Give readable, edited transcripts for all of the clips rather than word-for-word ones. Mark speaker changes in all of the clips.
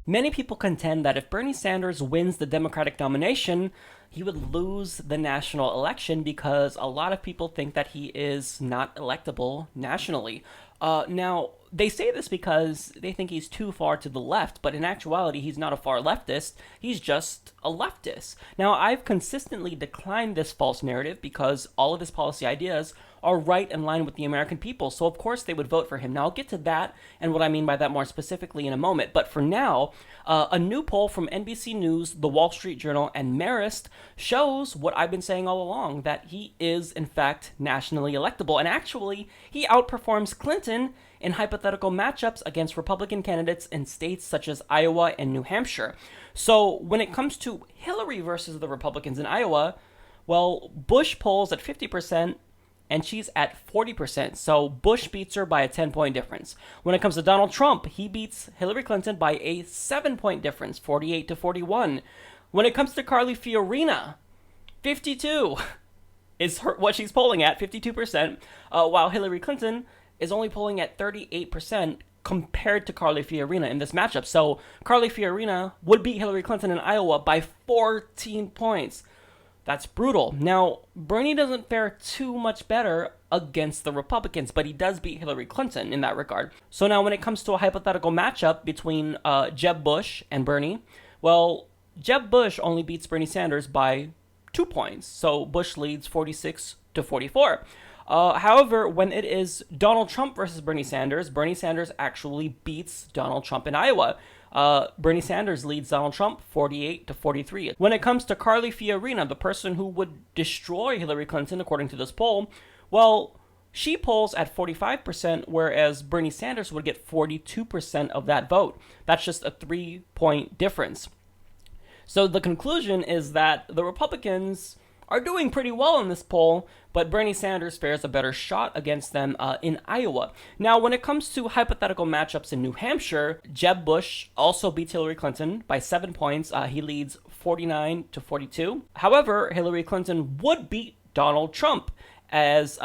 Speaker 1: Many people contend that if Bernie Sanders wins the Democratic nomination, he would lose the national election because a lot of people think that he is not electable nationally. Now, they say this because they think he's too far to the left, but in actuality, he's not a far leftist. He's just a leftist. Now, I've consistently declined this false narrative because all of his policy ideas are right in line with the American people, so of course they would vote for him. Now, I'll get to that and what I mean by that more specifically in a moment, but for now, a new poll from NBC News, The Wall Street Journal, and Marist shows what I've been saying all along, that he is, in fact, nationally electable, and actually, he outperforms Clinton in hypothetical matchups against Republican candidates in states such as Iowa and New Hampshire. So, when it comes to Hillary versus the Republicans in Iowa, well, Bush polls at 50%, and she's at 40%. So Bush beats her by a 10-point difference. When it comes to Donald Trump, he beats Hillary Clinton by a 7-point difference, 48 to 41. When it comes to Carly Fiorina, 52 is what she's polling at, 52%, while Hillary Clinton is only polling at 38% compared to Carly Fiorina in this matchup. So Carly Fiorina would beat Hillary Clinton in Iowa by 14 points. That's brutal. Now, Bernie doesn't fare too much better against the Republicans, but he does beat Hillary Clinton in that regard. So now when it comes to a hypothetical matchup between Jeb Bush and Bernie, well, Jeb Bush only beats Bernie Sanders by 2 points. So Bush leads 46 to 44. However, when it is Donald Trump versus Bernie Sanders actually beats Donald Trump in Iowa. Bernie Sanders leads Donald Trump 48 to 43. When it comes to Carly Fiorina, the person who would destroy Hillary Clinton according to this poll, well, she polls at 45%, whereas Bernie Sanders would get 42% of that vote. That's just a 3-point difference. So the conclusion is that the Republicans are doing pretty well in this poll, but Bernie Sanders fares a better shot against them in Iowa. Now, when it comes to hypothetical matchups in New Hampshire, Jeb Bush also beats Hillary Clinton by 7 points. He leads 49 to 42. However, Hillary Clinton would beat Donald Trump as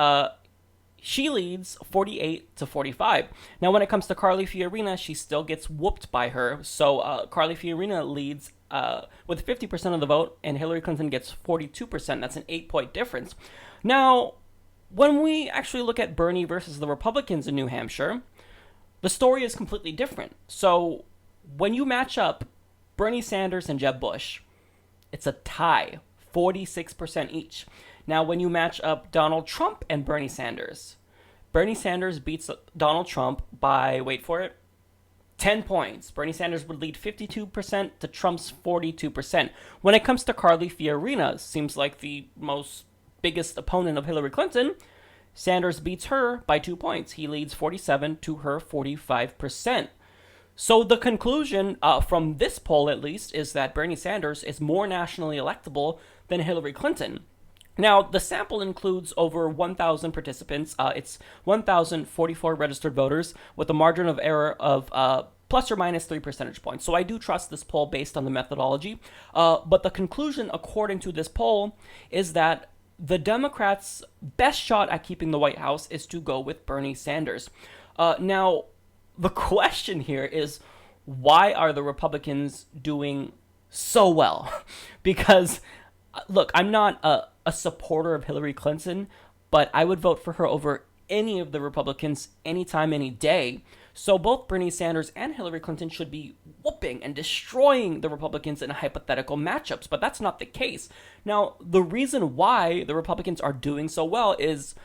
Speaker 1: she leads 48 to 45. Now, when it comes to Carly Fiorina, she still gets whooped by her. So Carly Fiorina leads with 50% of the vote, and Hillary Clinton gets 42%. That's an 8-point difference. Now, when we actually look at Bernie versus the Republicans in New Hampshire, the story is completely different. So, when you match up Bernie Sanders and Jeb Bush, it's a tie, 46% each. Now, when you match up Donald Trump and Bernie Sanders beats Donald Trump by, wait for it, 10 points. Bernie Sanders would lead 52% to Trump's 42%. When it comes to Carly Fiorina, seems like the most biggest opponent of Hillary Clinton, Sanders beats her by 2 points. He leads 47 to her 45%. So the conclusion from this poll, at least, is that Bernie Sanders is more nationally electable than Hillary Clinton. Now, the sample includes over 1,000 participants. It's 1,044 registered voters with a margin of error of plus or minus 3 percentage points. So I do trust this poll based on the methodology. But the conclusion, according to this poll, is that the Democrats' best shot at keeping the White House is to go with Bernie Sanders. Now, the question here is, why are the Republicans doing so well? Because, look, I'm not a supporter of Hillary Clinton, but I would vote for her over any of the Republicans anytime, any day. So both Bernie Sanders and Hillary Clinton should be whooping and destroying the Republicans in hypothetical matchups, but that's not the case. Now, the reason why the Republicans are doing so well is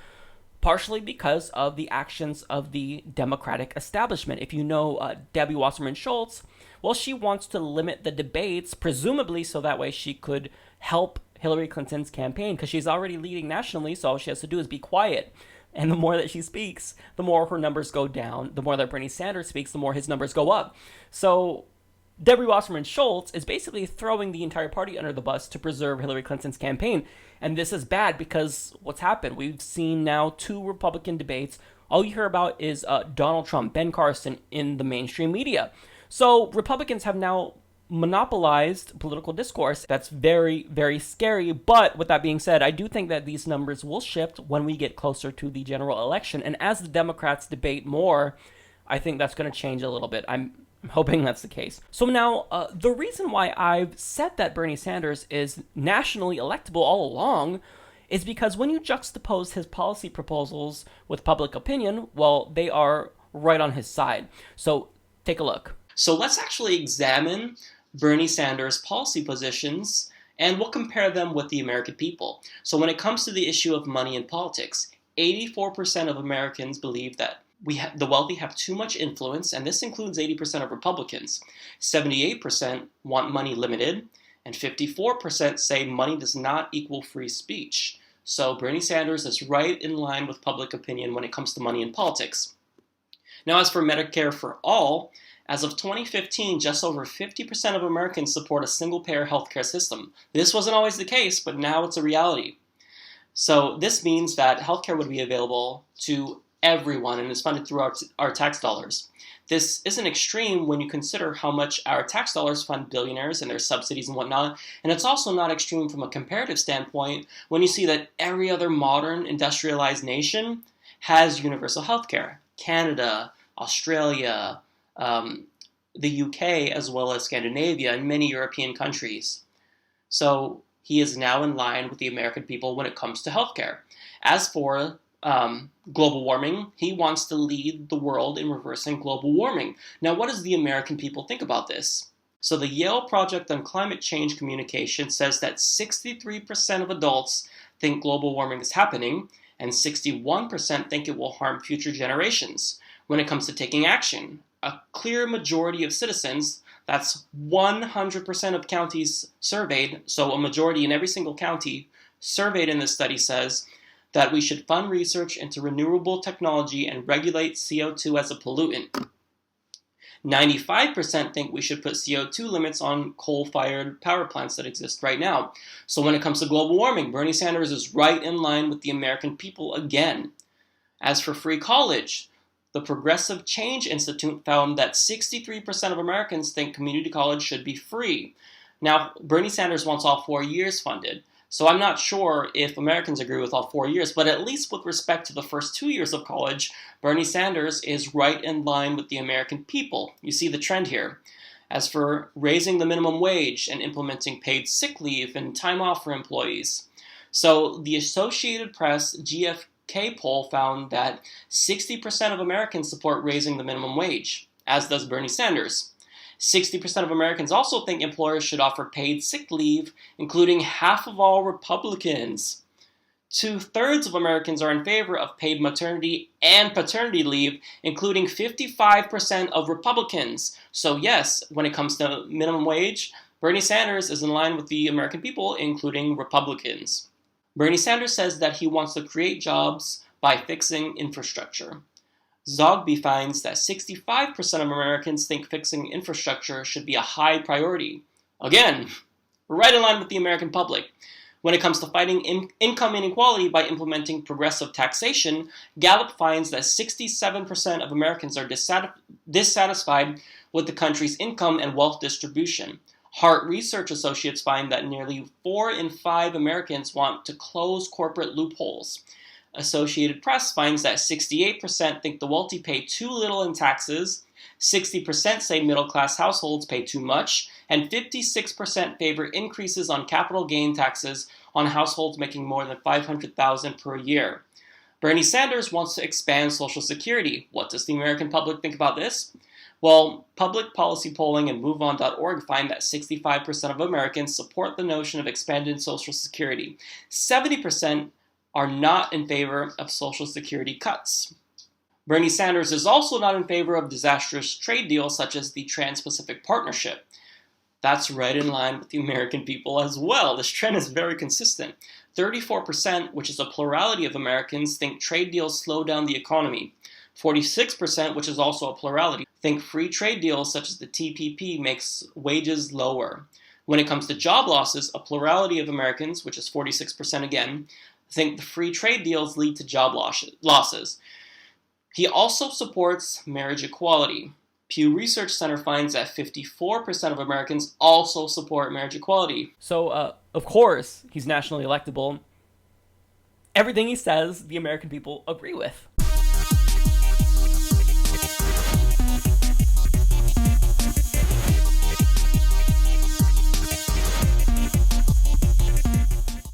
Speaker 1: partially because of the actions of the Democratic establishment. If you know Debbie Wasserman Schultz, well, she wants to limit the debates, presumably so that way she could help Hillary Clinton's campaign, because she's already leading nationally, so all she has to do is be quiet. And the more that she speaks, the more her numbers go down. The more that Bernie Sanders speaks, the more his numbers go up. So Debbie Wasserman Schultz is basically throwing the entire party under the bus to preserve Hillary Clinton's campaign. And this is bad because what's happened? We've seen now 2 Republican debates. All you hear about is Donald Trump, Ben Carson in the mainstream media. So Republicans have now monopolized political discourse. That's very, very scary. But with that being said, I do think that these numbers will shift when we get closer to the general election. And as the Democrats debate more, I think that's going to change a little bit. I'm I'm hoping that's the case. So now, the reason why I've said that Bernie Sanders is nationally electable all along is because when you juxtapose his policy proposals with public opinion, well, they are right on his side. So take a look. So let's actually examine Bernie Sanders' policy positions and we'll compare them with the American people. So when it comes to the issue of money in politics, 84% of Americans believe that the wealthy have too much influence, and this includes 80% of Republicans. 78% want money limited, and 54% say money does not equal free speech. So Bernie Sanders is right in line with public opinion when it comes to money in politics. Now, as for Medicare for all, as of 2015, just over 50% of Americans support a single-payer healthcare system. This wasn't always the case, but now it's a reality. So this means that healthcare would be available to everyone and is funded through our tax dollars. This isn't extreme when you consider how much our tax dollars fund billionaires and their subsidies and whatnot, and it's also not extreme from a comparative standpoint when you see that every other modern industrialized nation has universal healthcare. Canada, Australia, the UK, as well as Scandinavia and many European countries. So he is now in line with the American people when it comes to healthcare. As for global warming, he wants to lead the world in reversing global warming. Now, what does the American people think about this? So the Yale Project on Climate Change Communication says that 63% of adults think global warming is happening, and 61% think it will harm future generations. When it comes to taking action, a clear majority of citizens, that's 100% of counties surveyed, so a majority in every single county surveyed in this study says that we should fund research into renewable technology and regulate CO2 as a pollutant. 95% think we should put CO2 limits on coal-fired power plants that exist right now. So when it comes to global warming, Bernie Sanders is right in line with the American people again. As for free college, the Progressive Change Institute found that 63% of Americans think community college should be free. Now, Bernie Sanders wants all 4 years funded. So I'm not sure if Americans agree with all 4 years, but at least with respect to the first 2 years of college, Bernie Sanders is right in line with the American people. You see the trend here. As for raising the minimum wage and implementing paid sick leave and time off for employees, so the Associated Press GFK poll found that 60% of Americans support raising the minimum wage, as does Bernie Sanders. 60% of Americans also think employers should offer paid sick leave, including half of all Republicans. 2/3 of Americans are in favor of paid maternity and paternity leave, including 55% of Republicans. So yes, when it comes to minimum wage, Bernie Sanders is in line with the American people, including Republicans. Bernie Sanders says that he wants to create jobs by fixing infrastructure. Zogby finds that 65% of Americans think fixing infrastructure should be a high priority. Again, right in line with the American public. When it comes to fighting income inequality by implementing progressive taxation, Gallup finds that 67% of Americans are dissatisfied with the country's income and wealth distribution. Hart Research Associates find that nearly 4 in 5 Americans want to close corporate loopholes. Associated Press finds that 68% think the wealthy pay too little in taxes, 60% say middle-class households pay too much, and 56% favor increases on capital gain taxes on households making more than $500,000 per year. Bernie Sanders wants to expand Social Security. What does the American public think about this? Well, public policy polling and MoveOn.org find that 65% of Americans support the notion of expanded Social Security. 70% are not in favor of Social Security cuts. Bernie Sanders is also not in favor of disastrous trade deals such as the Trans-Pacific Partnership. That's right in line with the American people as well. This trend is very consistent. 34%, which is a plurality of Americans, think trade deals slow down the economy. 46%, which is also a plurality, think free trade deals such as the TPP makes wages lower. When it comes to job losses, a plurality of Americans, which is 46% again, think the free trade deals lead to job losses. He also supports marriage equality. Pew Research Center finds that 54% of Americans also support marriage equality. So, of course, he's nationally electable. Everything he says, the American people agree with.